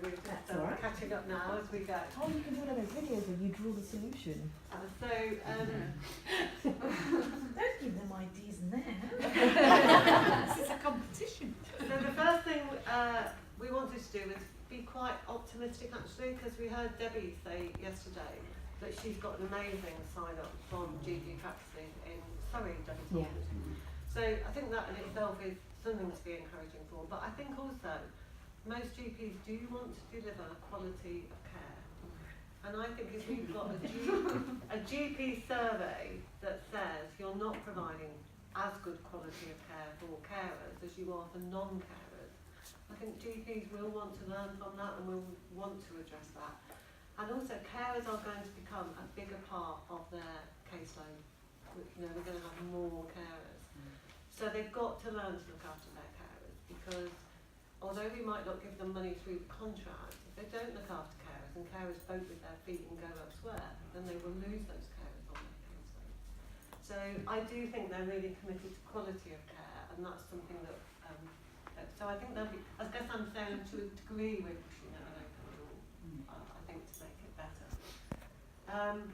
we're just catching up now as we go. Oh, you can do one of those videos where you draw the solution. Don't give them ideas now. This is a competition. So the first thing we wanted to do was be quite optimistic actually, because we heard Debbie say yesterday that she's got an amazing sign up from GP practices in Surrey, Debbie. Yeah. So I think that in itself is something to be encouraging for, but I think also most GPs do want to deliver quality of care. And I think if we've got a GP survey that says you're not providing as good quality of care for carers as you are for non-carers, I think GPs will want to learn from that and will want to address that. And also carers are going to become a bigger part of their caseload. You know, we're going to have more carers. So they've got to learn to look after their carers, because although we might not give them money through the contract, if they don't look after carers and carers vote with their feet and go elsewhere, then they will lose those carers on their caseload. So I do think they're really committed to quality of care, and that's something that, so I think they'll be, I guess I'm saying to a degree we're pushing it an open door, I think, to make it better. And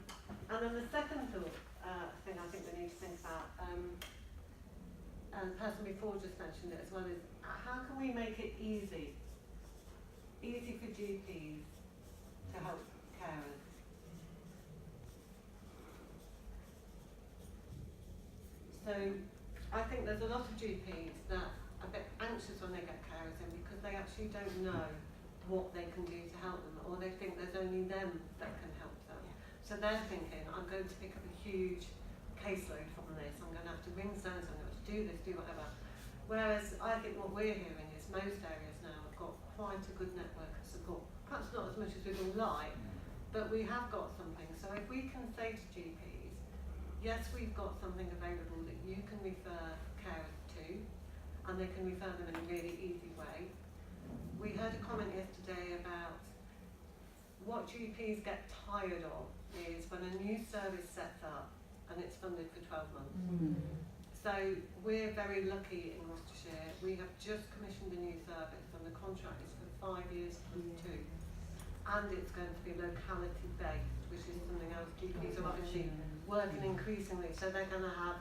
then the second thing I think we need to think about, and the person before just mentioned it as well, is how can we make it easy for GPs to help carers? So I think there's a lot of GPs that are a bit anxious when they get carers in, because they actually don't know what they can do to help them, or they think there's only them that can help them. So they're thinking, I'm going to pick up a huge caseload from this, I'm going to have to ring so-and-so, I'm going to have to do this, do whatever. Whereas I think what we're hearing is most areas now have got quite a good network of support. Perhaps not as much as we'd all like, but we have got something. So if we can say to GPs, yes, we've got something available that you can refer carers to, and they can refer them in a really easy way. We heard a comment yesterday about what GPs get tired of is when a new service sets up and it's funded for 12 months. So we're very lucky in Worcestershire. We have just commissioned a new service, and the contract is for 5 years plus 2. And it's going to be locality based, which is something else GPs are actually working increasingly. So they're going to have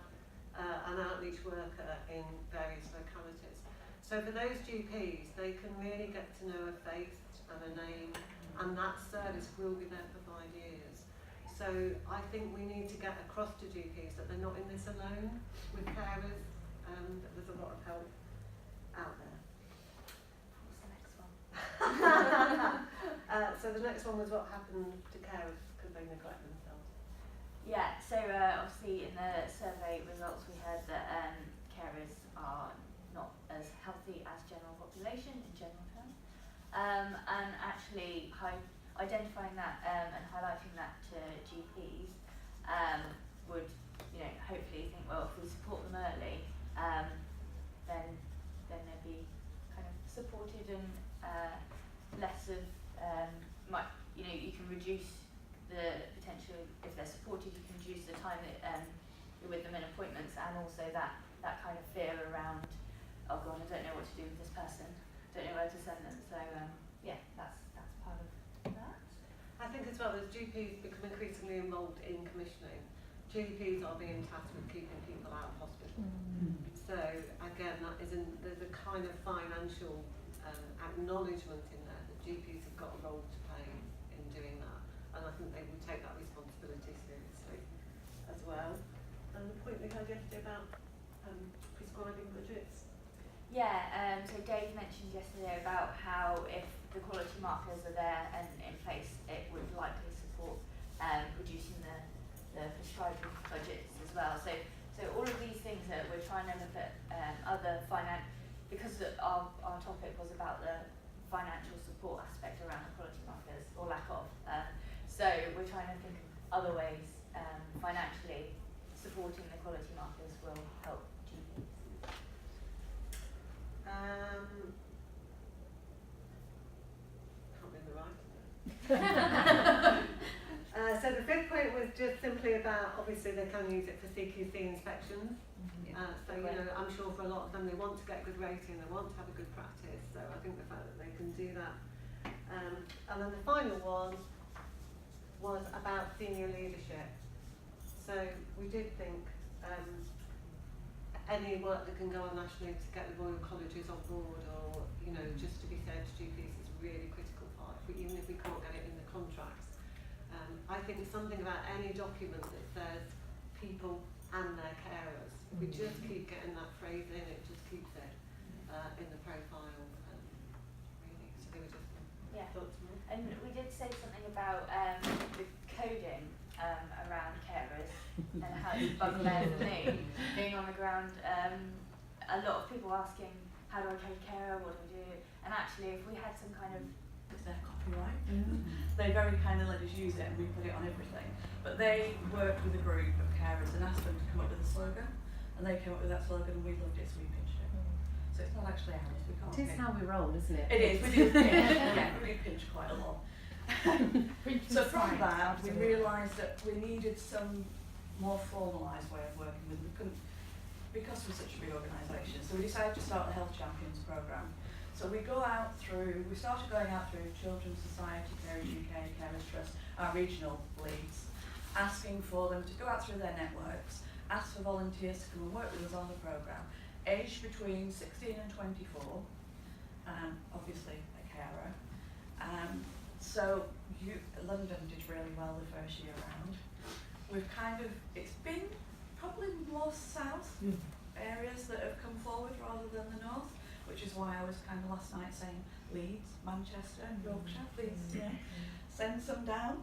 an outreach worker in various localities. So for those GPs, they can really get to know a face and a name, and that service will be there for 5 years. So I think we need to get across to GPs that they're not in this alone with carers, and that there's a lot of help out there. What's the next one? So the next one was what happened to carers because they neglect themselves. Yeah, so obviously in the survey results we heard that carers are not as healthy as general population in general terms, and actually identifying that and highlighting that to GPs would, you know, hopefully think, well, if we support them early, then they'll be kind of supported and less of, you know, you can reduce the potential, if they're supported, you can reduce the time that you're with them in appointments, and also that kind of fear around, oh God, I don't know what to do with this person, don't know where to send them. So yeah, that's part of that. I think as well as GPs become increasingly involved in commissioning, GPs are being tasked with keeping people out of hospital. So again, there's a kind of financial acknowledgement in there that GPs have got a role to play in doing that, and I think they will take that responsibility seriously as well. And the point we heard yesterday about prescribing budgets. Yeah, so Dave mentioned yesterday about how if the quality markers are there and in place, it would likely support reducing the prescribing budgets as well. So all of these things that we're trying to look at other because our topic was about the financial support aspect around the quality markers, or lack of. So we're trying to think of other ways financially supporting the quality markers will help GPs. Can't remember right. So the fifth point was just simply about, obviously they can use it for CQC inspections. So you know, I'm sure for a lot of them they want to get good rating, they want to have a good practice. So I think the fact that they can do that And then the final one was about senior leadership. So we did think any work that can go on nationally to get the Royal Colleges on board, or just to be said to GPs, is a really critical part. Even if we can't get it in the contracts, I think something about any document that says people and their carers. If we just keep getting that phrase in, it just keeps it in the profile. Really, so they were just thoughts more. And we did say something about the coding around carers and how it's bugbear for me being on the ground. A lot of people asking, how do I code carer, what do we do? And actually, if we had some kind of It's their copyright. They very kindly let us use it and we put it on everything. But they worked with a group of carers and asked them to come up with a slogan. And they came up with that slogan and we loved it, so we pitched it. So it's not actually ours, we can't. It is how we roll, isn't it? It is, we do pinch, yeah, we do pinch quite a lot. So from that, we realised that we needed some more formalised way of working with them. We couldn't, because we're such a big organisation, so we decided to start the Health Champions programme. So we started going out through Children's Society, Carers UK, Carers Trust, our regional leads, asking for them to go out through their networks, ask for volunteers to come and work with us on the programme, aged between 16 and 24, obviously a carer. So London did really well the first year round. It's been probably more south areas that have come forward rather than the north, which is why I was kind of last night saying Leeds, Manchester and Yorkshire, please send some down.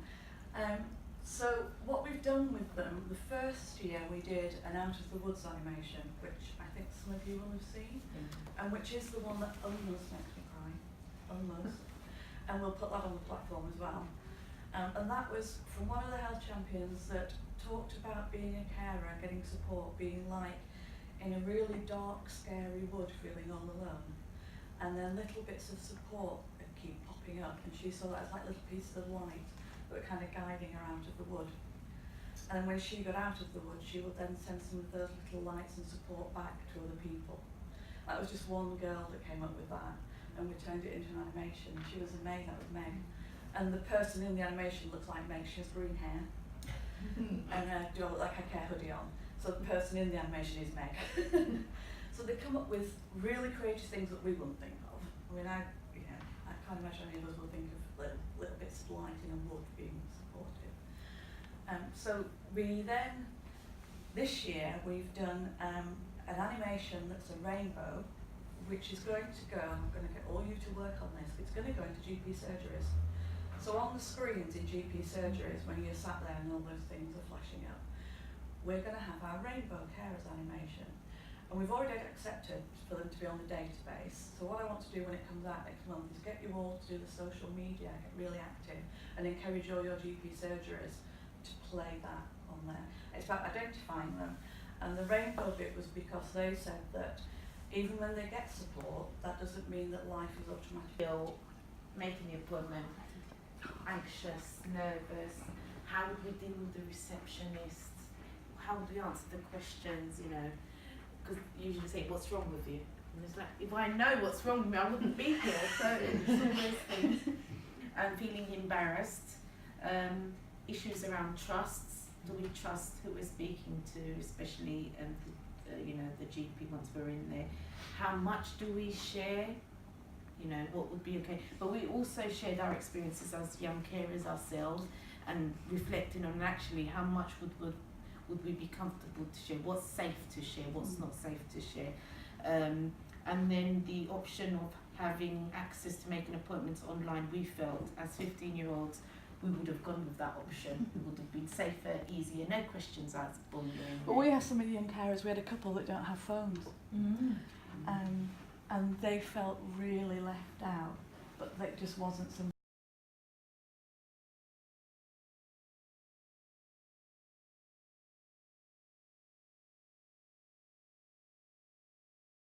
So what we've done with them, the first year we did an Out of the Woods animation, which I think some of you will have seen, and which is the one that almost makes me cry, almost. And we'll put that on the platform as well. And that was from one of the health champions that talked about being a carer and getting support, being like in a really dark, scary wood, feeling all alone. And then little bits of support that keep popping up, and she saw that as like little pieces of light that were kind of guiding her out of the wood. And then when she got out of the wood, she would then send some of those little lights and support back to other people. That was just one girl that came up with that, and we turned it into an animation. She was Meg, that was Meg. And the person in the animation looks like Meg, she has green hair. And do I look like a care hoodie on? So the person in the animation is Meg. So they come up with really creative things that we wouldn't think of. I mean, I can't imagine any of us will think of little bits of light in a wood being supportive. So we then, this year, we've done an animation that's a rainbow, which is going to go, I'm going to get all you to work on this, it's going to go into GP surgeries. So on the screens in GP surgeries, when you're sat there and all those things are flashing up, we're going to have our rainbow carers animation. And we've already accepted for them to be on the database. So what I want to do when it comes out next month is get you all to do the social media, get really active, and encourage all your GP surgeries to play that on there. It's about identifying them. And the rainbow bit was because they said that even when they get support, that doesn't mean that life is automatic. Making the appointment, anxious, nervous, how would we deal with the receptionist, how would we answer the questions, because you usually say, what's wrong with you? And it's like, if I know what's wrong with me, I wouldn't be here. So it's all those things. Feeling embarrassed, issues around trusts. Do we trust who we're speaking to, especially the GP once we're in there? How much do we share? What would be okay? But we also shared our experiences as young carers ourselves, and reflecting on actually how much would we be comfortable to share? What's safe to share? What's not safe to share? And then the option of having access to making appointments online, we felt as 15-year-olds, we would have gone with that option. It would have been safer, easier, no questions asked. But we have some of the young carers, we had a couple that don't have phones. And they felt really left out, but that just wasn't something